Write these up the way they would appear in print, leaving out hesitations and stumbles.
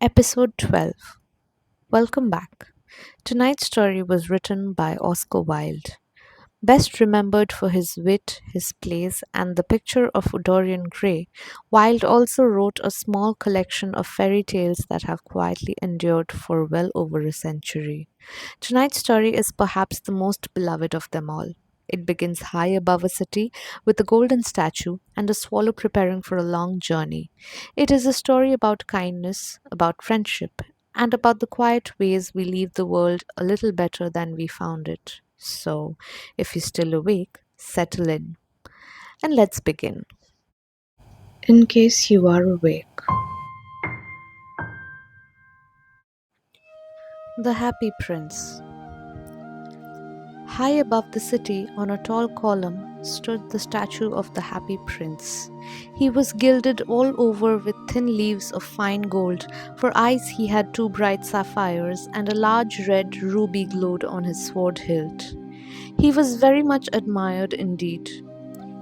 Episode 12. Welcome back. Tonight's story was written by Oscar Wilde. Best remembered for his wit, his plays, and the picture of Dorian Gray, Wilde also wrote a small collection of fairy tales that have quietly endured for well over a century. Tonight's story is perhaps the most beloved of them all. It begins high above a city with a golden statue and a swallow preparing for a long journey. It is a story about kindness, about friendship, and about the quiet ways we leave the world a little better than we found it. So, if you're still awake, settle in and let's begin. In case you are awake, The Happy Prince. High above the city, on a tall column, stood the statue of the Happy Prince. He was gilded all over with thin leaves of fine gold. For eyes, he had two bright sapphires, and a large red ruby glowed on his sword hilt. He was very much admired indeed.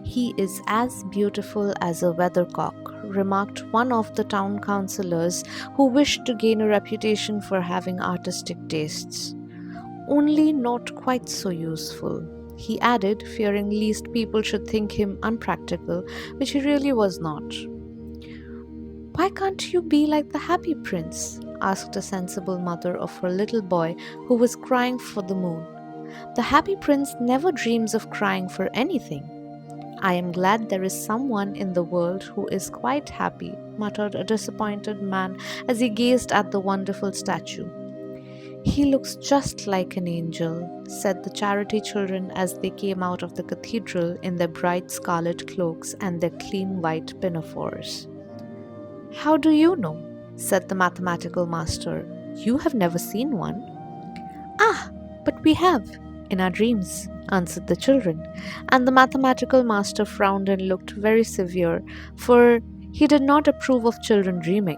"He is as beautiful as a weathercock," remarked one of the town councillors who wished to gain a reputation for having artistic tastes. "Only not quite so useful," he added, fearing lest people should think him unpractical, which he really was not. "Why can't you be like the Happy Prince?" asked a sensible mother of her little boy who was crying for the moon. "The Happy Prince never dreams of crying for anything." "I am glad there is someone in the world who is quite happy," muttered a disappointed man as he gazed at the wonderful statue. "He looks just like an angel," said the charity children as they came out of the cathedral in their bright scarlet cloaks and their clean white pinafores. "How do you know?" said the mathematical master. "You have never seen one." "Ah, but we have, in our dreams," answered the children, and the mathematical master frowned and looked very severe, for he did not approve of children dreaming.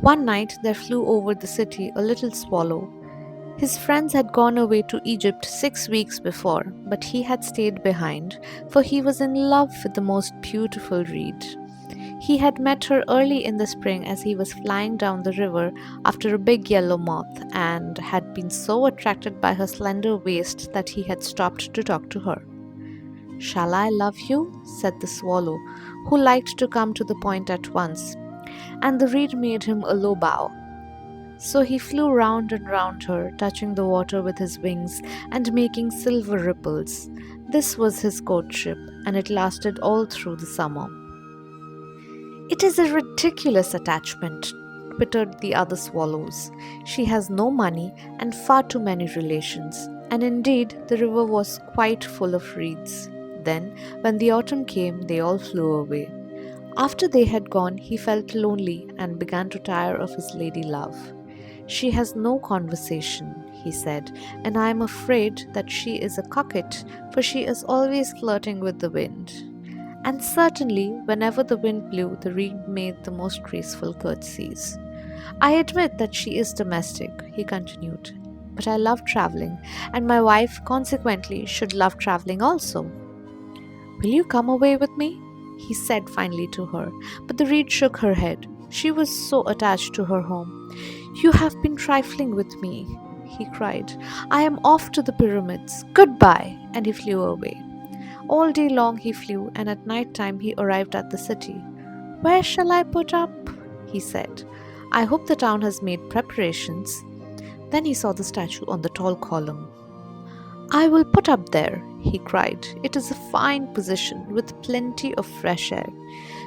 One night there flew over the city a little swallow. His friends had gone away to Egypt 6 weeks before, but he had stayed behind, for he was in love with the most beautiful reed. He had met her early in the spring as he was flying down the river after a big yellow moth, and had been so attracted by her slender waist that he had stopped to talk to her. "Shall I love you?" said the swallow, who liked to come to the point at once, and the reed made him a low bow. So he flew round and round her, touching the water with his wings and making silver ripples. This was his courtship, and it lasted all through the summer. "It is a ridiculous attachment," twittered the other swallows. "She has no money and far too many relations." And indeed, the river was quite full of reeds. Then, when the autumn came, they all flew away. After they had gone, he felt lonely and began to tire of his lady love. "She has no conversation," he said, "and I am afraid that she is a coquette, for she is always flirting with the wind." And certainly, whenever the wind blew, the reed made the most graceful curtsies. "I admit that she is domestic," he continued, "but I love traveling, and my wife, consequently, should love traveling also. Will you come away with me?" he said finally to her, but the reed shook her head. She was so attached to her home. "You have been trifling with me," he cried. "I am off to the pyramids. Goodbye!" And he flew away. All day long he flew, and at night time he arrived at the city. "Where shall I put up?" he said. "I hope the town has made preparations." Then he saw the statue on the tall column. "I will put up there," he cried. "It is a fine position, with plenty of fresh air."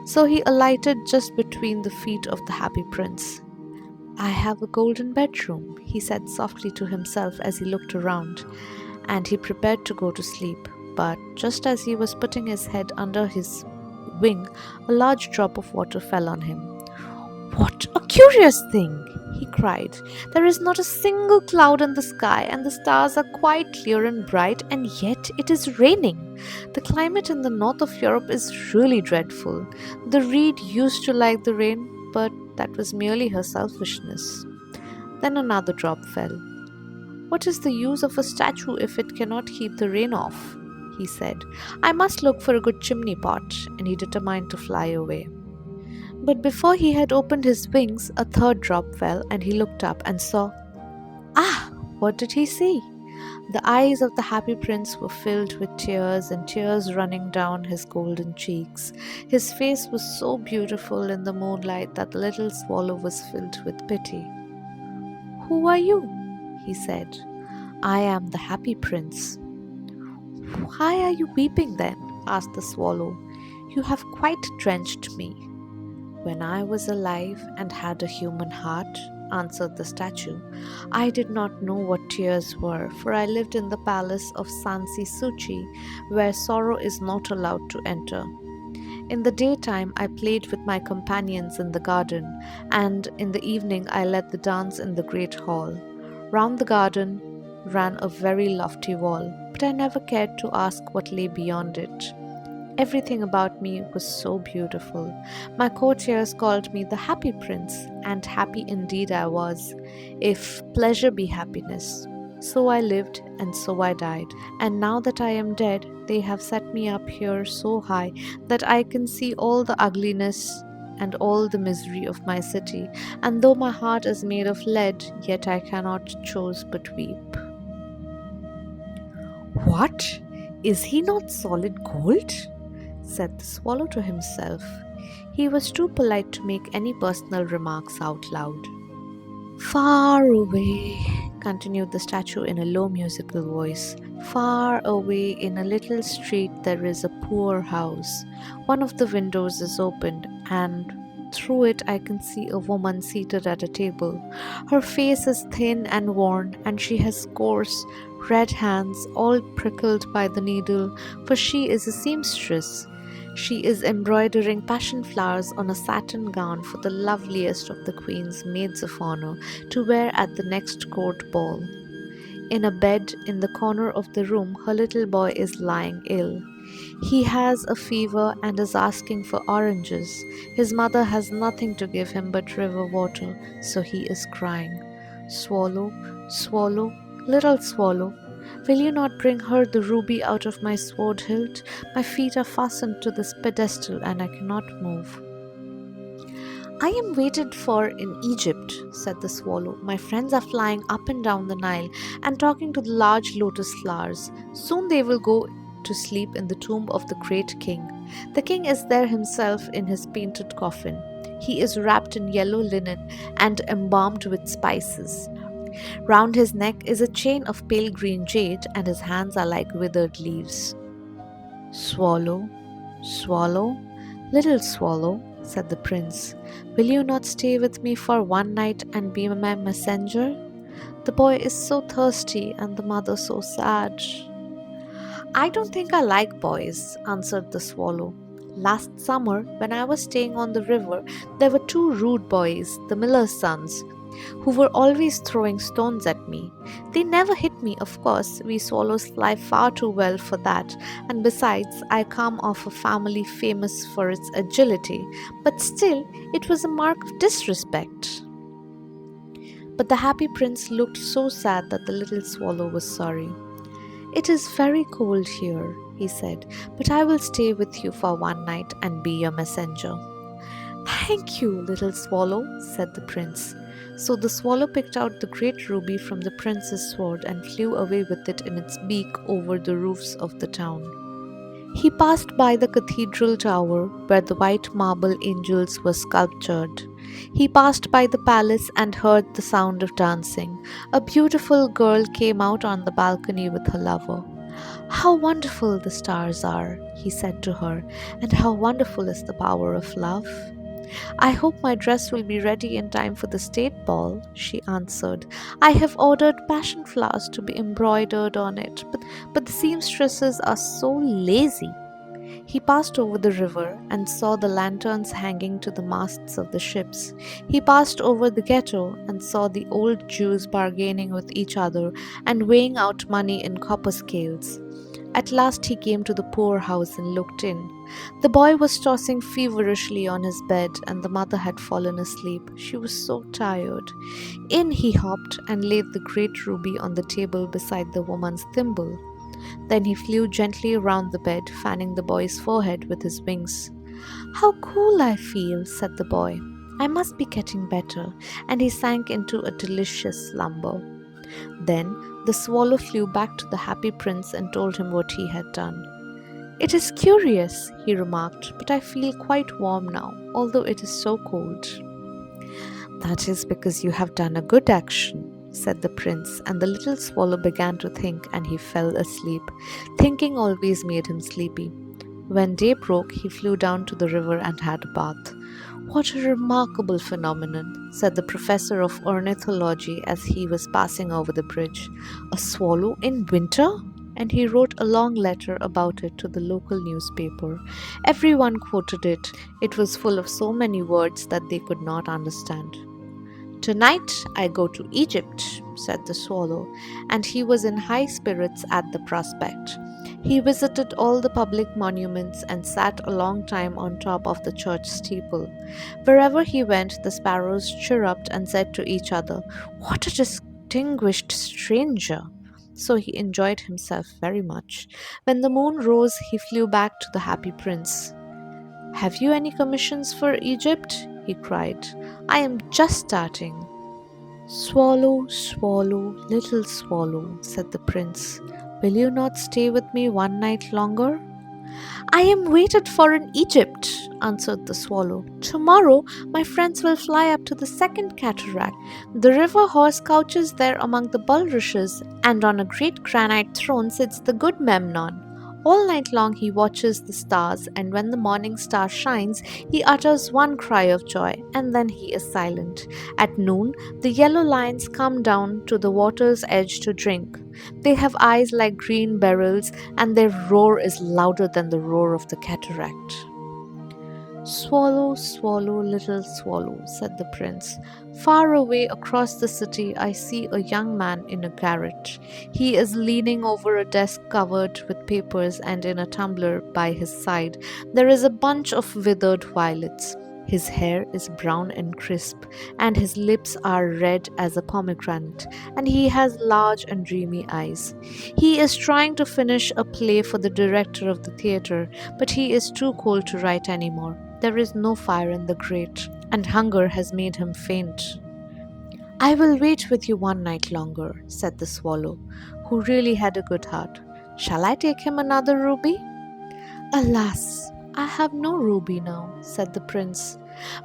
So he alighted just between the feet of the Happy Prince. "I have a golden bedroom," he said softly to himself as he looked around, and he prepared to go to sleep. But just as he was putting his head under his wing, a large drop of water fell on him. "What a curious thing!" he cried. "There is not a single cloud in the sky, and the stars are quite clear and bright, and yet it is raining. The climate in the north of Europe is really dreadful. The reed used to like the rain, but that was merely her selfishness." Then another drop fell. "What is the use of a statue if it cannot keep the rain off?" he said. "I must look for a good chimney pot," and he determined to fly away. But before he had opened his wings, a third drop fell, and he looked up and saw. Ah! What did he see? The eyes of the happy prince were filled with tears, and tears running down his golden cheeks. His face was so beautiful in the moonlight that the little swallow was filled with pity. Who are you? He said. I am the happy prince. Why are you weeping then? Asked the swallow. You have quite drenched me. When I was alive and had a human heart, answered the statue, I did not know what tears were, for I lived in the palace of Sansi Suchi, where sorrow is not allowed to enter. In the daytime, I played with my companions in the garden, and in the evening, I led the dance in the great hall. Round the garden ran a very lofty wall, but I never cared to ask what lay beyond it. Everything about me was so beautiful. My courtiers called me the happy prince, and happy indeed I was, if pleasure be happiness. So I lived, and so I died. And now that I am dead, they have set me up here so high that I can see all the ugliness and all the misery of my city. And though my heart is made of lead, yet I cannot choose but weep. What? Is he not solid gold? Said the swallow to himself. He was too polite to make any personal remarks out loud. Far away, continued the statue in a low musical voice, far away in a little street there is a poor house. One of the windows is opened, and through it I can see a woman seated at a table. Her face is thin and worn, and she has coarse, red hands, all prickled by the needle, for she is a seamstress. She is embroidering passion flowers on a satin gown for the loveliest of the queen's maids of honor to wear at the next court ball. In a bed in the corner of the room, her little boy is lying ill. He has a fever and is asking for oranges. His mother has nothing to give him but river water, so he is crying. Swallow, swallow, little swallow, will you not bring her the ruby out of my sword hilt? My feet are fastened to this pedestal and I cannot move. I am waited for in Egypt, said the swallow. My friends are flying up and down the Nile and talking to the large lotus flowers. Soon they will go to sleep in the tomb of the great king. The king is there himself in his painted coffin. He is wrapped in yellow linen and embalmed with spices. Round his neck is a chain of pale green jade, and his hands are like withered leaves. Swallow, swallow, little swallow, said the prince, will you not stay with me for one night and be my messenger? The boy is so thirsty and the mother so sad. I don't think I like boys, answered the swallow. Last summer, when I was staying on the river, there were two rude boys, the miller's sons, who were always throwing stones at me. They never hit me, of course, we swallows fly far too well for that, and besides, I come of a family famous for its agility, but still, it was a mark of disrespect. But the happy prince looked so sad that the little swallow was sorry. It is very cold here, he said, but I will stay with you for one night and be your messenger. Thank you, little swallow, said the prince. So the swallow picked out the great ruby from the prince's sword and flew away with it in its beak over the roofs of the town. He passed by the cathedral tower where the white marble angels were sculptured. He passed by the palace and heard the sound of dancing. A beautiful girl came out on the balcony with her lover. How wonderful the stars are, he said to her, and how wonderful is the power of love. I hope my dress will be ready in time for the state ball, she answered. I have ordered passion flowers to be embroidered on it, but the seamstresses are so lazy. He passed over the river and saw the lanterns hanging to the masts of the ships. He passed over the ghetto and saw the old Jews bargaining with each other and weighing out money in copper scales. At last he came to the poor house and looked in. The boy was tossing feverishly on his bed, and the mother had fallen asleep. She was so tired. In he hopped and laid the great ruby on the table beside the woman's thimble. Then he flew gently around the bed, fanning the boy's forehead with his wings. How cool I feel, said the boy. I must be getting better, and he sank into a delicious slumber. Then the swallow flew back to the happy prince and told him what he had done. It is curious, he remarked, but I feel quite warm now, although it is so cold. That is because you have done a good action, said the prince, and the little swallow began to think, and he fell asleep. Thinking always made him sleepy. When day broke, he flew down to the river and had a bath. What a remarkable phenomenon, said the professor of ornithology as he was passing over the bridge. A swallow in winter? And he wrote a long letter about it to the local newspaper. Everyone quoted it. It was full of so many words that they could not understand. Tonight I go to Egypt, said the swallow, and he was in high spirits at the prospect. He visited all the public monuments and sat a long time on top of the church steeple. Wherever he went, the sparrows chirruped and said to each other, What a distinguished stranger! So he enjoyed himself very much. When the moon rose, he flew back to the happy prince. Have you any commissions for Egypt? He cried. I am just starting. Swallow, swallow, little swallow, said the prince. Will you not stay with me one night longer? I am waited for in Egypt, answered the swallow. Tomorrow my friends will fly up to the second cataract. The river horse couches there among the bulrushes, and on a great granite throne sits the good Memnon. All night long he watches the stars, and when the morning star shines, he utters one cry of joy, and then he is silent. At noon, the yellow lions come down to the water's edge to drink. They have eyes like green beryls, and their roar is louder than the roar of the cataract. Swallow, swallow, little swallow, said the prince. Far away across the city, I see a young man in a garret. He is leaning over a desk covered with papers, and in a tumbler by his side there is a bunch of withered violets. His hair is brown and crisp, and his lips are red as a pomegranate, and he has large and dreamy eyes. He is trying to finish a play for the director of the theatre, but he is too cold to write any more. There is no fire in the grate, and hunger has made him faint. I will wait with you one night longer, said the swallow, who really had a good heart. Shall I take him another ruby? Alas, I have no ruby now, said the prince.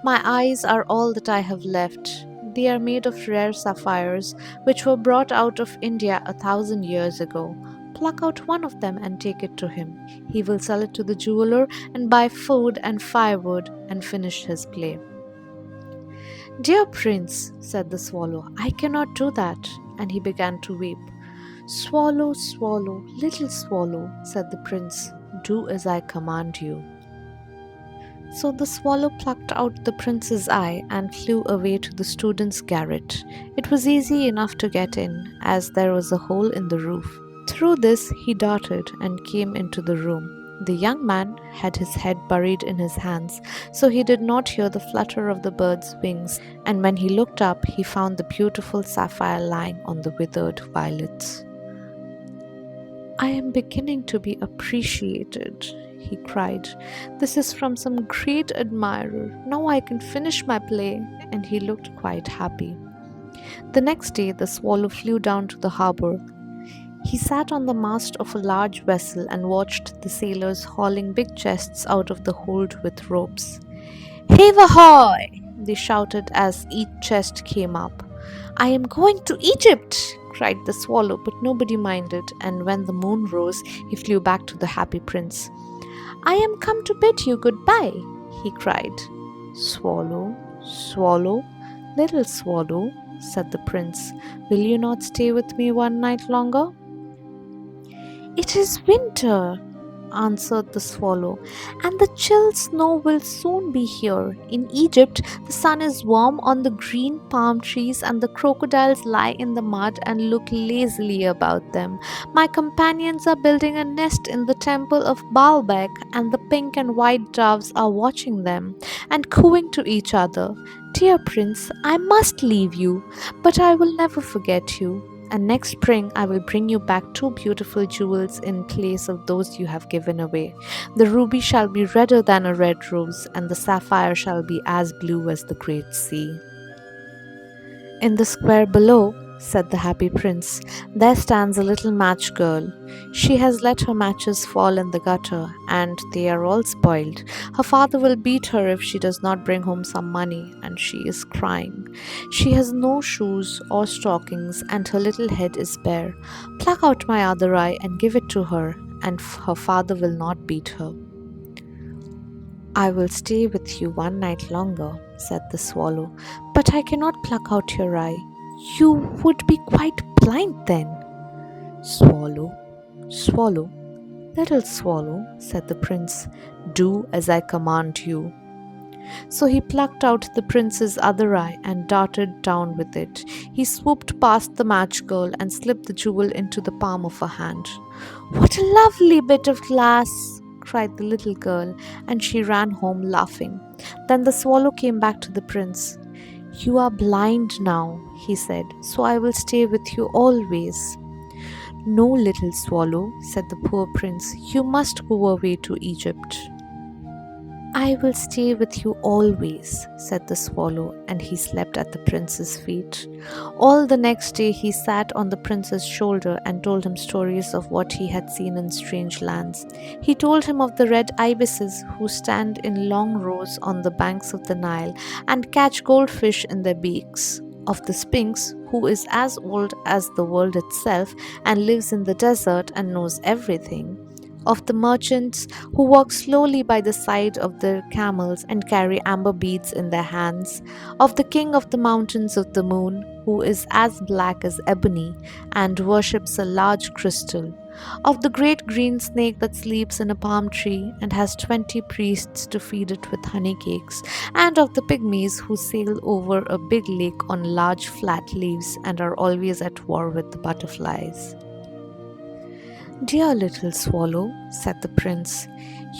My eyes are all that I have left. They are made of rare sapphires, which were brought out of India 1,000 years ago. Pluck out one of them and take it to him. He will sell it to the jeweler and buy food and firewood and finish his play. Dear prince, said the swallow, I cannot do that. And he began to weep. Swallow, swallow, little swallow, said the prince, do as I command you. So the swallow plucked out the prince's eye and flew away to the student's garret. It was easy enough to get in, as there was a hole in the roof. Through this he darted and came into the room. The young man had his head buried in his hands, so he did not hear the flutter of the bird's wings, and when he looked up, he found the beautiful sapphire lying on the withered violets. I am beginning to be appreciated, he cried. This is from some great admirer. Now I can finish my play, and he looked quite happy. The next day the swallow flew down to the harbor. He sat on the mast of a large vessel and watched the sailors hauling big chests out of the hold with ropes. Heave ahoy! They shouted as each chest came up. I am going to Egypt! Cried the swallow, but nobody minded, and when the moon rose, he flew back to the happy prince. I am come to bid you goodbye, he cried. Swallow, swallow, little swallow, said the prince, will you not stay with me one night longer? It is winter, answered the swallow, and the chill snow will soon be here. In Egypt, the sun is warm on the green palm trees, and the crocodiles lie in the mud and look lazily about them. My companions are building a nest in the temple of Baalbek, and the pink and white doves are watching them and cooing to each other. Dear prince, I must leave you, but I will never forget you. and next spring I will bring you back 2 beautiful jewels in place of those you have given away. The ruby shall be redder than a red rose, and the sapphire shall be as blue as the great sea." "In the square below," said the happy prince, "there stands a little match girl. She has let her matches fall in the gutter, and they are all spoiled. Her father will beat her if she does not bring home some money, and she is crying. She has no shoes or stockings, and her little head is bare. Pluck out my other eye and give it to her, and her father will not beat her." "I will stay with you one night longer," said the swallow, "but I cannot pluck out your eye. You would be quite blind then." "Swallow, swallow, little swallow," said the prince, "do as I command you." So he plucked out the prince's other eye and darted down with it. He swooped past the match girl and slipped the jewel into the palm of her hand. "What a lovely bit of glass!" cried the little girl, and she ran home laughing. Then the swallow came back to the prince. "You are blind now," he said, "so I will stay with you always." "No, little swallow," said the poor prince, "you must go away to Egypt." "I will stay with you always," said the swallow, and he slept at the prince's feet. All the next day he sat on the prince's shoulder and told him stories of what he had seen in strange lands. He told him of the red ibises who stand in long rows on the banks of the Nile and catch goldfish in their beaks, of the sphinx who is as old as the world itself and lives in the desert and knows everything, of the merchants who walk slowly by the side of their camels and carry amber beads in their hands, of the king of the mountains of the moon, who is as black as ebony and worships a large crystal, of the great green snake that sleeps in a palm tree and has 20 priests to feed it with honey cakes, and of the pygmies who sail over a big lake on large flat leaves and are always at war with the butterflies. "Dear little swallow," said the prince,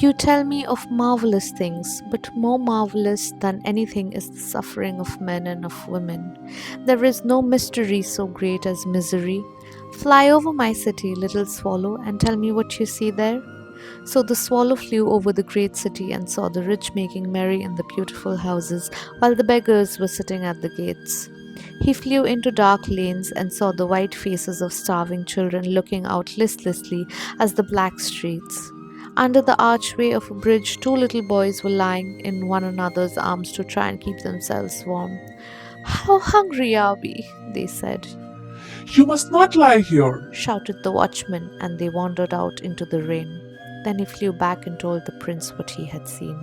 "you tell me of marvelous things, but more marvelous than anything is the suffering of men and of women. There is no mystery so great as misery. Fly over my city, little swallow, and tell me what you see there." So the swallow flew over the great city and saw the rich making merry in the beautiful houses, while the beggars were sitting at the gates. He flew into dark lanes and saw the white faces of starving children looking out listlessly at the black streets. Under the archway of a bridge, 2 little boys were lying in one another's arms to try and keep themselves warm. "How hungry are we?" they said. "You must not lie here." Shouted the watchman, and they wandered out into the rain. Then he flew back and told the prince what he had seen.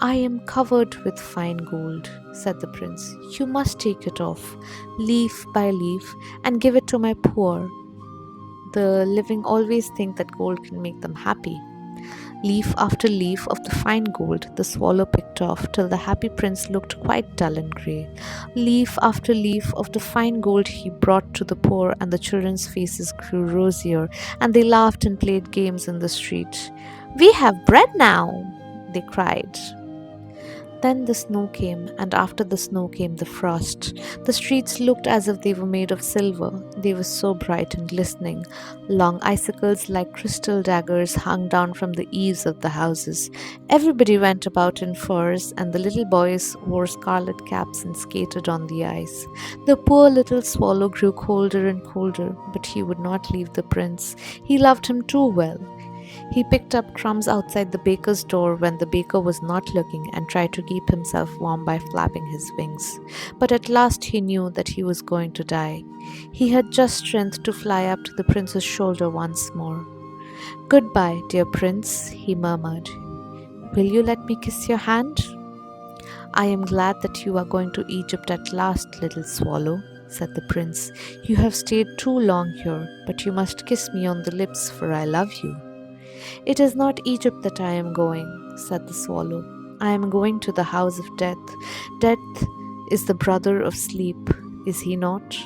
"I am covered with fine gold," said the prince. "You must take it off, leaf by leaf, and give it to my poor. The living always think that gold can make them happy." Leaf after leaf of the fine gold the swallow picked off, till the happy prince looked quite dull and grey. Leaf after leaf of the fine gold he brought to the poor, and the children's faces grew rosier, and they laughed and played games in the street. "We have bread now!" they cried. Then the snow came, and after the snow came the frost. The streets looked as if they were made of silver. They were so bright and glistening. Long icicles like crystal daggers hung down from the eaves of the houses. Everybody went about in furs, and the little boys wore scarlet caps and skated on the ice. The poor little swallow grew colder and colder, but he would not leave the prince. He loved him too well. He picked up crumbs outside the baker's door when the baker was not looking and tried to keep himself warm by flapping his wings. But at last he knew that he was going to die. He had just strength to fly up to the prince's shoulder once more. "Goodbye, dear prince," he murmured. "Will you let me kiss your hand?" "I am glad that you are going to Egypt at last, little swallow," said the prince. "You have stayed too long here, but you must kiss me on the lips, for I love you." "It is not Egypt that I am going," said the swallow. "I am going to the house of death. Death is the brother of sleep, is he not?"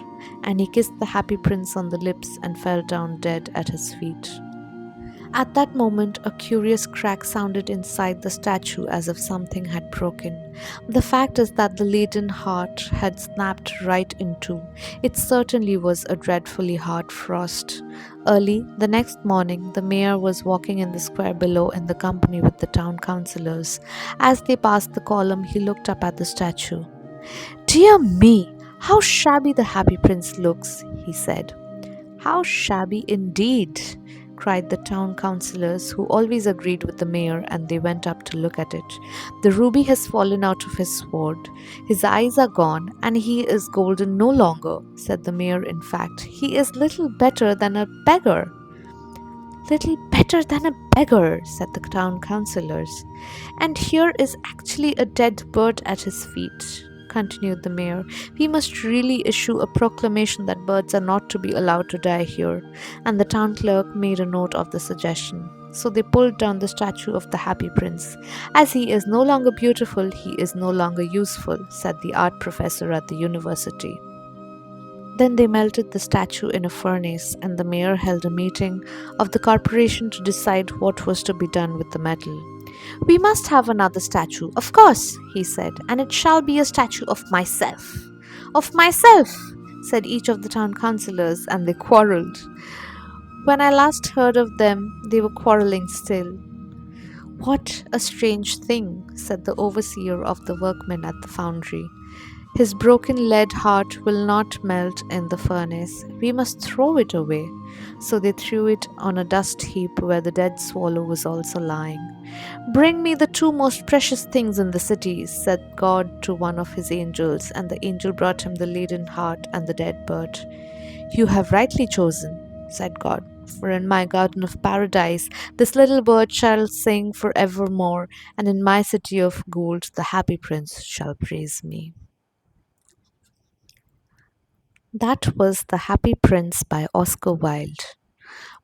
And he kissed the happy prince on the lips and fell down dead at his feet. At that moment, a curious crack sounded inside the statue as if something had broken. The fact is that the leaden heart had snapped right in two. It certainly was a dreadfully hard frost. Early the next morning, the mayor was walking in the square below in the company with the town councillors. As they passed the column, he looked up at the statue. Dear me, how shabby the happy prince looks, he said. How shabby indeed, cried the town councillors, who always agreed with the mayor, and they went up to look at it. The ruby has fallen out of his sword, his eyes are gone, and he is golden no longer, said the mayor. In fact, he is little better than a beggar. Little better than a beggar, said the town councillors. And here is actually a dead bird at his feet, continued the mayor. We must really issue a proclamation that birds are not to be allowed to die here. And the town clerk made a note of the suggestion. So they pulled down the statue of the happy prince. As he is no longer beautiful, he is no longer useful, said the art professor at the university. Then they melted the statue in a furnace, and the mayor held a meeting of the corporation to decide what was to be done with the metal. We must have another statue, of course, he said, and it shall be a statue of myself. Of myself, said each of the town councillors, and they quarrelled. When I last heard of them, they were quarrelling still. What a strange thing, said the overseer of the workmen at the foundry. His broken lead heart will not melt in the furnace. We must throw it away. So they threw it on a dust heap where the dead swallow was also lying. Bring me the two most precious things in the city, said God to one of his angels, and the angel brought him the laden heart and the dead bird. You have rightly chosen, said God, for in my garden of paradise this little bird shall sing for evermore, and in my city of gold the happy prince shall praise me. That was The Happy Prince by Oscar Wilde.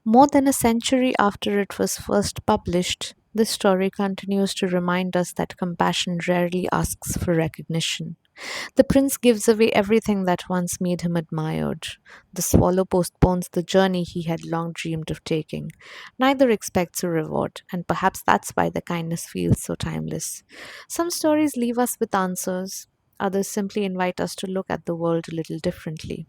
More than a century after it was first published, this story continues to remind us that compassion rarely asks for recognition. The prince gives away everything that once made him admired. The swallow postpones the journey he had long dreamed of taking. Neither expects a reward, and perhaps that's why the kindness feels so timeless. Some stories leave us with answers, others simply invite us to look at the world a little differently.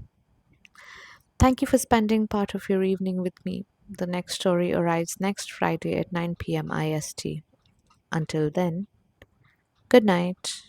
Thank you for spending part of your evening with me. The next story arrives next Friday at 9 p.m. IST. Until then, good night.